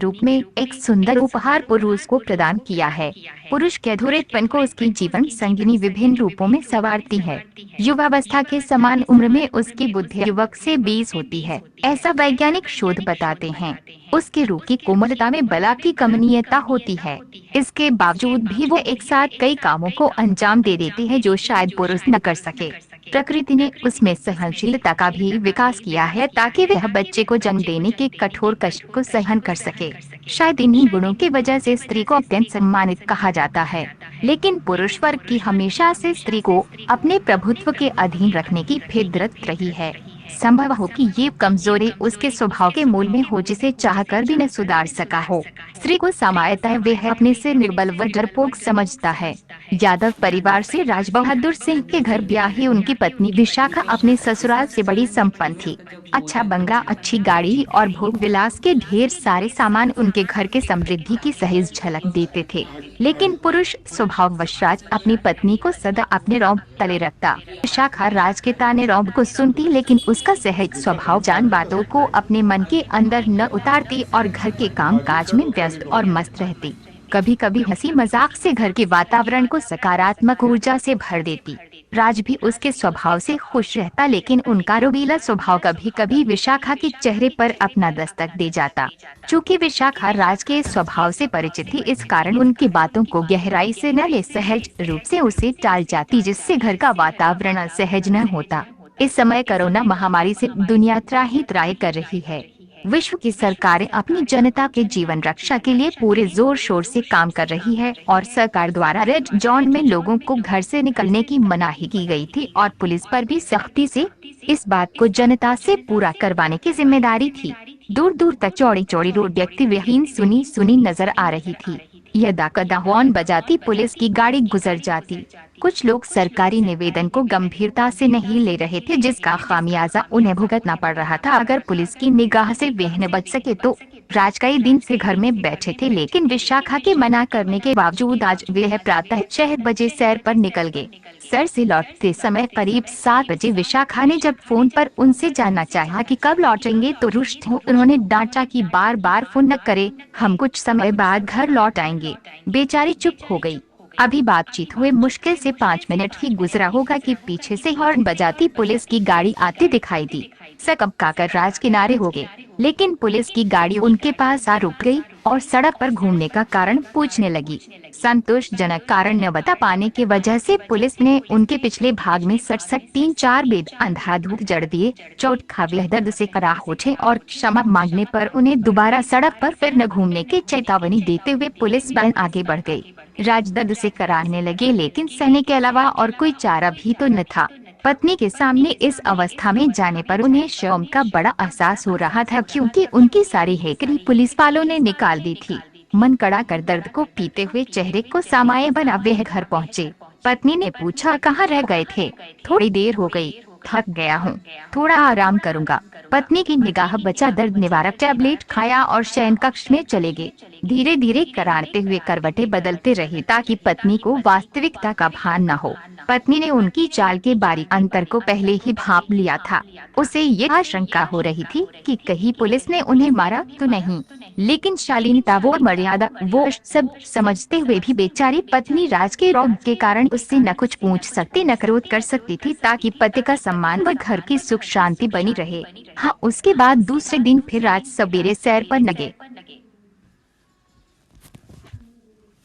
रूप में एक सुंदर उपहार पुरुष को प्रदान किया है। पुरुष के अधूरेपन को उसकी जीवन संगिनी विभिन्न रूपों में संवारती है। युवावस्था के समान उम्र में उसकी बुद्धि युवक से 20 होती है, ऐसा वैज्ञानिक शोध बताते हैं। उसके रूप की कोमलता में बला की कमनीयता होती है। इसके बावजूद भी वो एक साथ कई कामों को अंजाम दे देती है जो शायद पुरुष न कर सके। प्रकृति ने उसमें सहनशीलता का भी विकास किया है ताकि वह बच्चे को जन्म देने के कठोर कष्ट को सहन कर सके। शायद इन्हीं गुणों की वजह से स्त्री को अत्यंत सम्मानित कहा जाता है। लेकिन पुरुष वर्ग की हमेशा से स्त्री को अपने प्रभुत्व के अधीन रखने की फितरत रही है। संभव हो कि ये कमजोरी उसके स्वभाव के मूल में हो जिसे चाहकर भी न सुधार सका हो। स्त्री को सामान्यतः वह अपने से निर्बल व डरपोक समझता है। यादव परिवार से राज बहादुर सिंह के घर ब्याही उनकी पत्नी विशाखा अपने ससुराल से बड़ी संपन्न थी। अच्छा बंगला, अच्छी गाड़ी और भोग विलास के ढेर सारे सामान उनके घर के समृद्धि की सहज झलक देते थे। लेकिन पुरुष स्वभाववश राज अपनी पत्नी को सदा अपने रौब तले रखता। विशाखा राज के ताने रौब को सुनती, लेकिन उसका सहज स्वभाव जान बातों को अपने मन के अंदर न उतारती और घर के काम काज में व्यस्त और मस्त रहती। कभी कभी हंसी मजाक से घर के वातावरण को सकारात्मक ऊर्जा से भर देती। राज भी उसके स्वभाव से खुश रहता, लेकिन उनका रोबीला स्वभाव कभी कभी विशाखा के चेहरे पर अपना दस्तक दे जाता। चूँकि विशाखा राज के स्वभाव से परिचित थी, इस कारण उनकी बातों को गहराई से न ले सहज रूप से उसे टाल जाती, जिससे घर का वातावरण असहज न होता। इस समय कोरोना महामारी से दुनिया त्राही त्राही कर रही है। विश्व की सरकारें अपनी जनता के जीवन रक्षा के लिए पूरे जोर शोर से काम कर रही है और सरकार द्वारा रेड जोन में लोगों को घर से निकलने की मनाही की गई थी और पुलिस पर भी सख्ती से इस बात को जनता से पूरा करवाने की जिम्मेदारी थी। दूर दूर तक चौड़ी चौड़ी रोड व्यक्ति विहीन सुनी सुनी नजर आ रही थी। यदा कदा हॉर्न बजाती पुलिस की गाड़ी गुजर जाती। कुछ लोग सरकारी निवेदन को गंभीरता से नहीं ले रहे थे, जिसका खामियाजा उन्हें भुगतना पड़ रहा था। अगर पुलिस की निगाह से वे न बच सके तो राज कई दिन से घर में बैठे थे, लेकिन विशाखा के मना करने के बावजूद आज वे प्रातः 6 बजे सैर पर निकल गए। सैर से लौटते समय करीब 7 बजे विशाखा ने जब फोन पर उनसे जानना चाहा कि कब लौटेंगे तो रुष्ट हो उन्होंने डांटा कि बार बार फोन न करे, हम कुछ समय बाद घर लौट आएंगे। बेचारी चुप हो गई। अभी बातचीत हुए मुश्किल से 5 मिनट ही गुजरा होगा कि पीछे से हॉर्न बजाती पुलिस की गाड़ी आती दिखाई दी। सकपकाकर राज किनारे हो गए, लेकिन पुलिस की गाड़ी उनके पास आ रुक गई और सड़क पर घूमने का कारण पूछने लगी। संतोषजनक कारण न बता पाने की वजह से पुलिस ने उनके पिछले भाग में 67 3-4 बेद अंधाधुंध जड़ दिए। चोट खावे दर्द से कराह उठे और क्षमा मांगने पर उन्हें दोबारा सड़क पर फिर न घूमने की चेतावनी देते हुए पुलिस बल आगे बढ़ गई। राज दर्द से कराहने लगे, लेकिन सहने के अलावा और कोई चारा भी तो न था। पत्नी के सामने इस अवस्था में जाने पर उन्हें शर्म का बड़ा एहसास हो रहा था, क्योंकि उनकी सारी हेकड़ी पुलिस वालों ने निकाल दी थी। मन कड़ा कर दर्द को पीते हुए चेहरे को सामान्य बना वे घर पहुँचे। पत्नी ने पूछा, कहाँ रह गए थे? थोड़ी देर हो गई, थक गया हूँ, थोड़ा आराम करूँगा। पत्नी की निगाह बचा, दर्द निवारक टैबलेट खाया और शयन कक्ष में चले गए। धीरे धीरे करारते हुए करवटें बदलते रहे ताकि पत्नी को वास्तविकता का भान न हो। पत्नी ने उनकी चाल के बारीक अंतर को पहले ही भांप लिया था। उसे ये आशंका हो रही थी कि कहीं पुलिस ने उन्हें मारा तो नहीं, लेकिन शालीनता वो मर्यादा वो सब समझते हुए भी बेचारी पत्नी राज के रौब के कारण उससे न कुछ पूछ सकती न क्रोध कर सकती थी, ताकि पति का सम्मान व घर की सुख शांति बनी रहे। हाँ, उसके बाद दूसरे दिन फिर राज सवेरे सैर पर न गए।